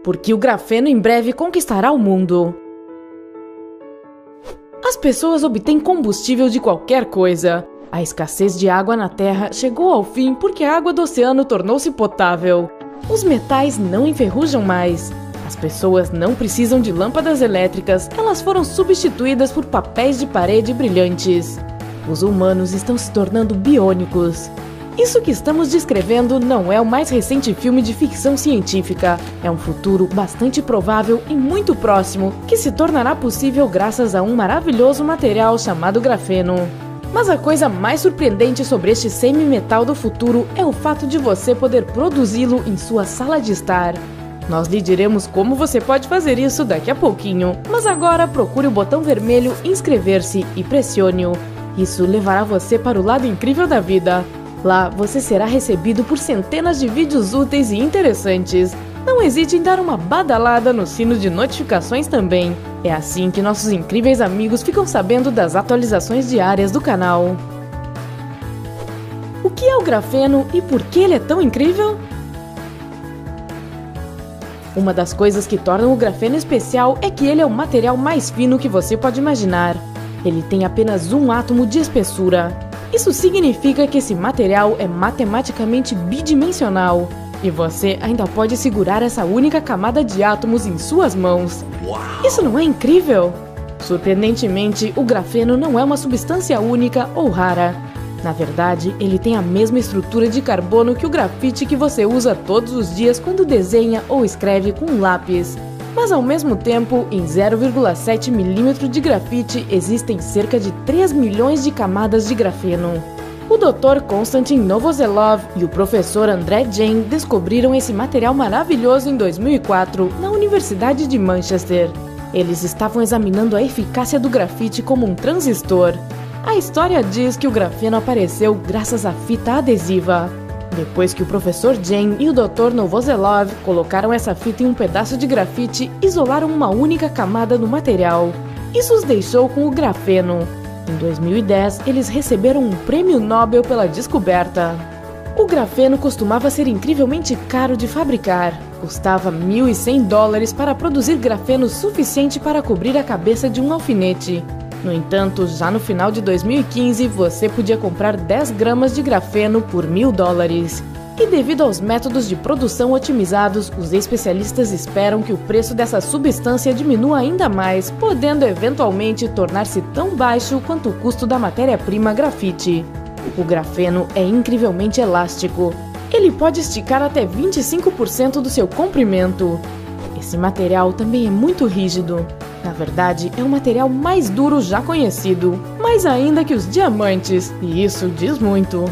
porque o grafeno em breve conquistará o mundo. As pessoas obtêm combustível de qualquer coisa. A escassez de água na Terra chegou ao fim porque a água do oceano tornou-se potável. Os metais não enferrujam mais. As pessoas não precisam de lâmpadas elétricas, elas foram substituídas por papéis de parede brilhantes. Os humanos estão se tornando biônicos. Isso que estamos descrevendo não é o mais recente filme de ficção científica. É um futuro bastante provável e muito próximo, que se tornará possível graças a um maravilhoso material chamado grafeno. Mas a coisa mais surpreendente sobre este semi-metal do futuro é o fato de você poder produzi-lo em sua sala de estar. Nós lhe diremos como você pode fazer isso daqui a pouquinho, mas agora procure o botão vermelho inscrever-se e pressione-o. Isso levará você para o lado incrível da vida. Lá você será recebido por centenas de vídeos úteis e interessantes. Não hesite em dar uma badalada no sino de notificações também. É assim que nossos incríveis amigos ficam sabendo das atualizações diárias do canal. O que é o grafeno e por que ele é tão incrível? Uma das coisas que tornam o grafeno especial é que ele é o material mais fino que você pode imaginar. Ele tem apenas um átomo de espessura. Isso significa que esse material é matematicamente bidimensional. E você ainda pode segurar essa única camada de átomos em suas mãos. Isso não é incrível? Surpreendentemente, o grafeno não é uma substância única ou rara. Na verdade, ele tem a mesma estrutura de carbono que o grafite que você usa todos os dias quando desenha ou escreve com um lápis. Mas ao mesmo tempo, em 0,7 milímetro de grafite existem cerca de 3 milhões de camadas de grafeno. O Dr. Konstantin Novoselov e o professor André Jain descobriram esse material maravilhoso em 2004 na Universidade de Manchester. Eles estavam examinando a eficácia do grafite como um transistor. A história diz que o grafeno apareceu graças à fita adesiva. Depois que o professor Jain e o Dr. Novoselov colocaram essa fita em um pedaço de grafite, isolaram uma única camada no material. Isso os deixou com o grafeno. Em 2010, eles receberam um prêmio Nobel pela descoberta. O grafeno costumava ser incrivelmente caro de fabricar. Custava $1.100 para produzir grafeno suficiente para cobrir a cabeça de um alfinete. No entanto, já no final de 2015, você podia comprar 10 gramas de grafeno por $1.000. E devido aos métodos de produção otimizados, os especialistas esperam que o preço dessa substância diminua ainda mais, podendo eventualmente tornar-se tão baixo quanto o custo da matéria-prima grafite. O grafeno é incrivelmente elástico. Ele pode esticar até 25% do seu comprimento. Esse material também é muito rígido. Na verdade, é o material mais duro já conhecido, mais ainda que os diamantes, e isso diz muito.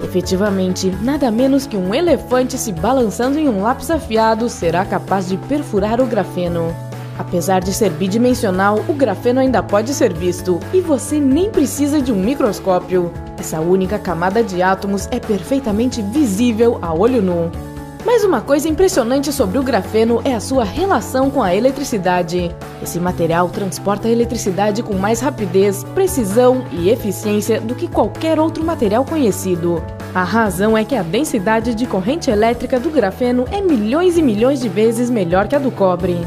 Efetivamente, nada menos que um elefante se balançando em um lápis afiado será capaz de perfurar o grafeno. Apesar de ser bidimensional, o grafeno ainda pode ser visto, e você nem precisa de um microscópio. Essa única camada de átomos é perfeitamente visível a olho nu. Mas uma coisa impressionante sobre o grafeno é a sua relação com a eletricidade. Esse material transporta a eletricidade com mais rapidez, precisão e eficiência do que qualquer outro material conhecido. A razão é que a densidade de corrente elétrica do grafeno é milhões e milhões de vezes melhor que a do cobre.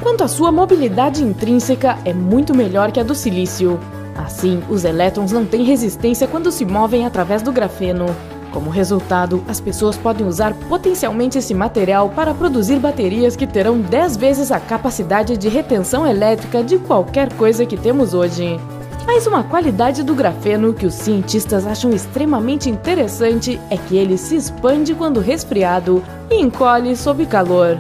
Quanto à sua mobilidade intrínseca, é muito melhor que a do silício. Assim, os elétrons não têm resistência quando se movem através do grafeno. Como resultado, as pessoas podem usar potencialmente esse material para produzir baterias que terão 10 vezes a capacidade de retenção elétrica de qualquer coisa que temos hoje. Mas uma qualidade do grafeno que os cientistas acham extremamente interessante é que ele se expande quando resfriado e encolhe sob calor.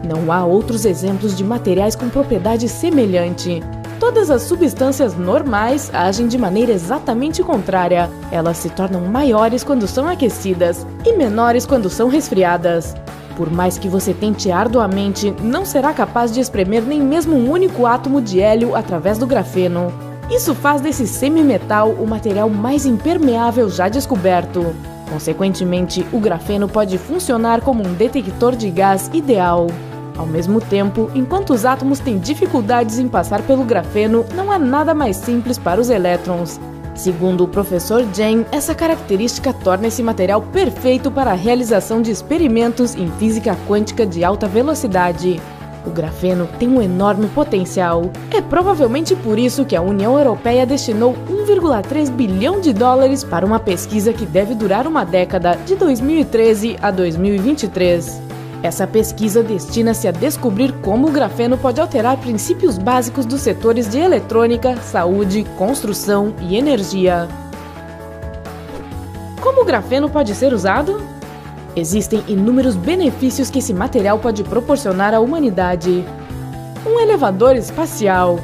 Não há outros exemplos de materiais com propriedade semelhante. Todas as substâncias normais agem de maneira exatamente contrária. Elas se tornam maiores quando são aquecidas e menores quando são resfriadas. Por mais que você tente arduamente, não será capaz de espremer nem mesmo um único átomo de hélio através do grafeno. Isso faz desse semimetal o material mais impermeável já descoberto. Consequentemente, o grafeno pode funcionar como um detector de gás ideal. Ao mesmo tempo, enquanto os átomos têm dificuldades em passar pelo grafeno, não há nada mais simples para os elétrons. Segundo o professor Jain, essa característica torna esse material perfeito para a realização de experimentos em física quântica de alta velocidade. O grafeno tem um enorme potencial. É provavelmente por isso que a União Europeia destinou 1,3 bilhão de dólares para uma pesquisa que deve durar uma década, de 2013 a 2023. Essa pesquisa destina-se a descobrir como o grafeno pode alterar princípios básicos dos setores de eletrônica, saúde, construção e energia. Como o grafeno pode ser usado? Existem inúmeros benefícios que esse material pode proporcionar à humanidade. Um elevador espacial.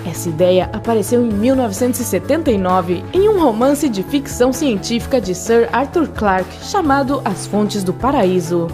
Essa ideia apareceu em 1979 em um romance de ficção científica de Sir Arthur Clarke chamado As Fontes do Paraíso.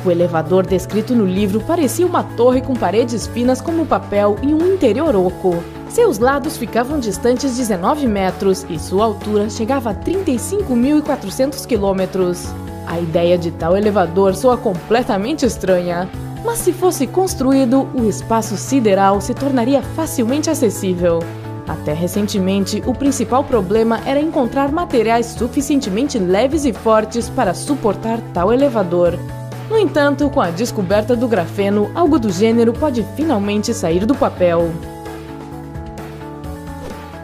O elevador descrito no livro parecia uma torre com paredes finas como papel e um interior oco. Seus lados ficavam distantes 19 metros e sua altura chegava a 35.400 quilômetros. A ideia de tal elevador soa completamente estranha, mas se fosse construído, o espaço sideral se tornaria facilmente acessível. Até recentemente, o principal problema era encontrar materiais suficientemente leves e fortes para suportar tal elevador. No entanto, com a descoberta do grafeno, algo do gênero pode finalmente sair do papel.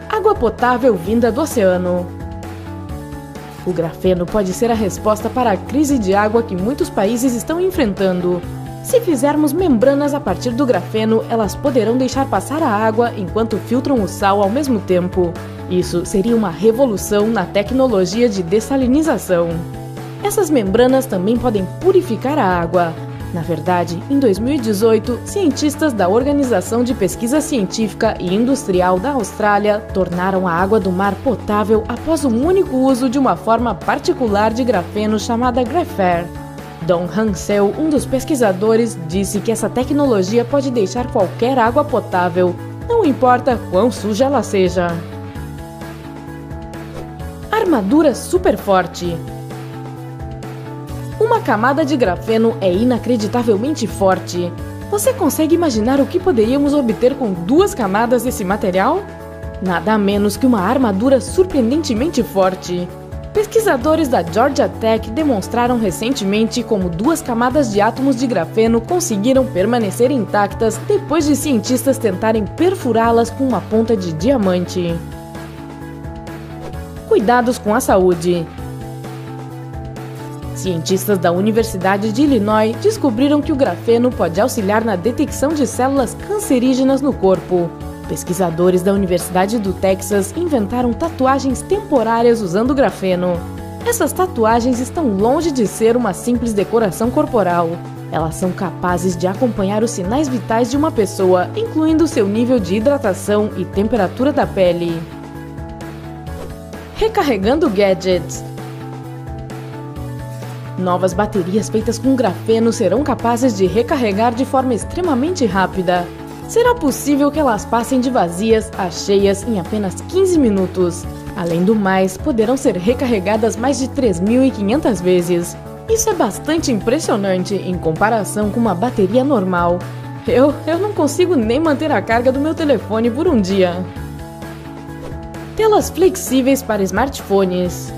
Água potável vinda do oceano. O grafeno pode ser a resposta para a crise de água que muitos países estão enfrentando. Se fizermos membranas a partir do grafeno, elas poderão deixar passar a água enquanto filtram o sal ao mesmo tempo. Isso seria uma revolução na tecnologia de dessalinização. Essas membranas também podem purificar a água. Na verdade, em 2018, cientistas da Organização de Pesquisa Científica e Industrial da Austrália tornaram a água do mar potável após um único uso de uma forma particular de grafeno chamada Graphare. Don Hansel, um dos pesquisadores, disse que essa tecnologia pode deixar qualquer água potável, não importa quão suja ela seja. Armadura super forte. Uma camada de grafeno é inacreditavelmente forte. Você consegue imaginar o que poderíamos obter com 2 camadas desse material? Nada menos que uma armadura surpreendentemente forte. Pesquisadores da Georgia Tech demonstraram recentemente como 2 camadas de átomos de grafeno conseguiram permanecer intactas depois de cientistas tentarem perfurá-las com uma ponta de diamante. Cuidados com a saúde. Cientistas da Universidade de Illinois descobriram que o grafeno pode auxiliar na detecção de células cancerígenas no corpo. Pesquisadores da Universidade do Texas inventaram tatuagens temporárias usando grafeno. Essas tatuagens estão longe de ser uma simples decoração corporal. Elas são capazes de acompanhar os sinais vitais de uma pessoa, incluindo seu nível de hidratação e temperatura da pele. Recarregando gadgets. Novas baterias feitas com grafeno serão capazes de recarregar de forma extremamente rápida. Será possível que elas passem de vazias a cheias em apenas 15 minutos. Além do mais, poderão ser recarregadas mais de 3.500 vezes. Isso é bastante impressionante em comparação com uma bateria normal. Eu não consigo nem manter a carga do meu telefone por um dia. Telas flexíveis para smartphones.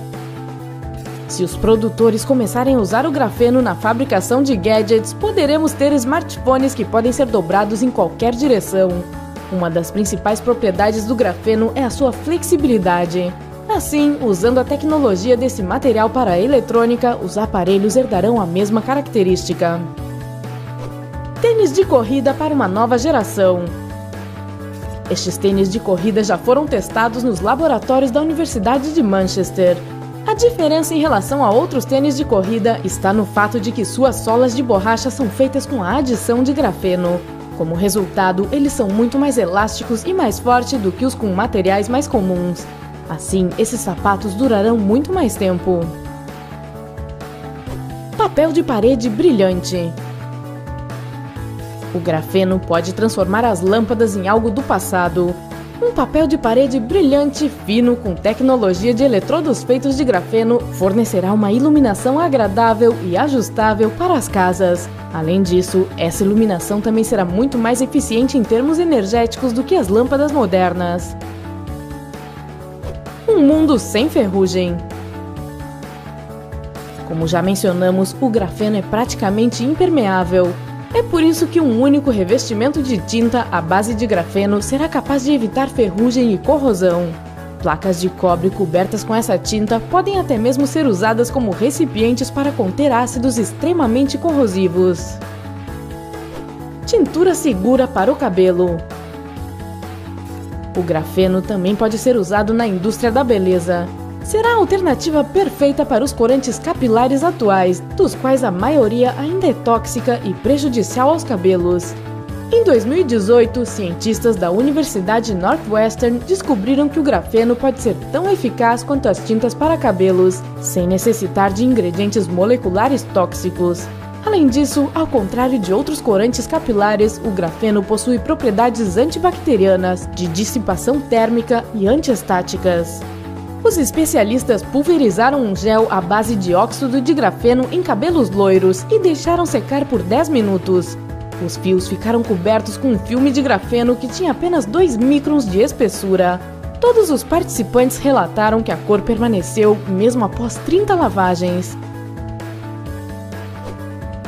Se os produtores começarem a usar o grafeno na fabricação de gadgets, poderemos ter smartphones que podem ser dobrados em qualquer direção. Uma das principais propriedades do grafeno é a sua flexibilidade. Assim, usando a tecnologia desse material para a eletrônica, os aparelhos herdarão a mesma característica. Tênis de corrida para uma nova geração. Estes tênis de corrida já foram testados nos laboratórios da Universidade de Manchester. A diferença em relação a outros tênis de corrida está no fato de que suas solas de borracha são feitas com a adição de grafeno. Como resultado, eles são muito mais elásticos e mais fortes do que os com materiais mais comuns. Assim, esses sapatos durarão muito mais tempo. Papel de parede brilhante. O grafeno pode transformar as lâmpadas em algo do passado. Um papel de parede brilhante, fino, com tecnologia de eletrodos feitos de grafeno, fornecerá uma iluminação agradável e ajustável para as casas. Além disso, essa iluminação também será muito mais eficiente em termos energéticos do que as lâmpadas modernas. Um mundo sem ferrugem. Como já mencionamos, o grafeno é praticamente impermeável. É por isso que um único revestimento de tinta à base de grafeno será capaz de evitar ferrugem e corrosão. Placas de cobre cobertas com essa tinta podem até mesmo ser usadas como recipientes para conter ácidos extremamente corrosivos. Tintura segura para o cabelo. O grafeno também pode ser usado na indústria da beleza. Será a alternativa perfeita para os corantes capilares atuais, dos quais a maioria ainda é tóxica e prejudicial aos cabelos. Em 2018, cientistas da Universidade Northwestern descobriram que o grafeno pode ser tão eficaz quanto as tintas para cabelos, sem necessitar de ingredientes moleculares tóxicos. Além disso, ao contrário de outros corantes capilares, o grafeno possui propriedades antibacterianas, de dissipação térmica e antiestáticas. Os especialistas pulverizaram um gel à base de óxido de grafeno em cabelos loiros e deixaram secar por 10 minutos. Os fios ficaram cobertos com um filme de grafeno que tinha apenas 2 microns de espessura. Todos os participantes relataram que a cor permaneceu mesmo após 30 lavagens.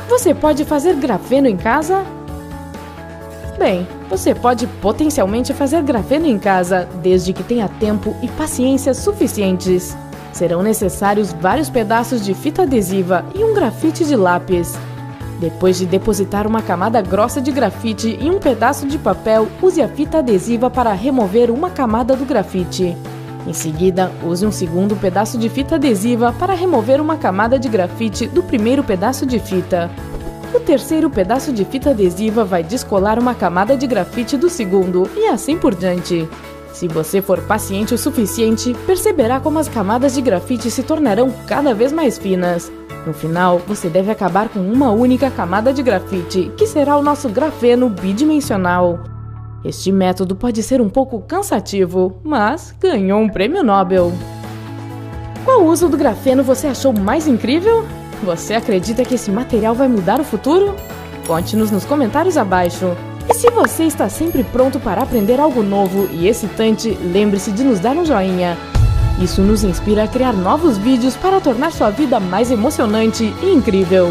Você pode fazer grafeno em casa? Bem, você pode potencialmente fazer grafeno em casa, desde que tenha tempo e paciência suficientes. Serão necessários vários pedaços de fita adesiva e um grafite de lápis. Depois de depositar uma camada grossa de grafite em um pedaço de papel, use a fita adesiva para remover uma camada do grafite. Em seguida, use um segundo pedaço de fita adesiva para remover uma camada de grafite do primeiro pedaço de fita. O terceiro pedaço de fita adesiva vai descolar uma camada de grafite do segundo e assim por diante. Se você for paciente o suficiente, perceberá como as camadas de grafite se tornarão cada vez mais finas. No final, você deve acabar com uma única camada de grafite, que será o nosso grafeno bidimensional. Este método pode ser um pouco cansativo, mas ganhou um prêmio Nobel. Qual uso do grafeno você achou mais incrível? Você acredita que esse material vai mudar o futuro? Conte-nos nos comentários abaixo. E se você está sempre pronto para aprender algo novo e excitante, lembre-se de nos dar um joinha. Isso nos inspira a criar novos vídeos para tornar sua vida mais emocionante e incrível.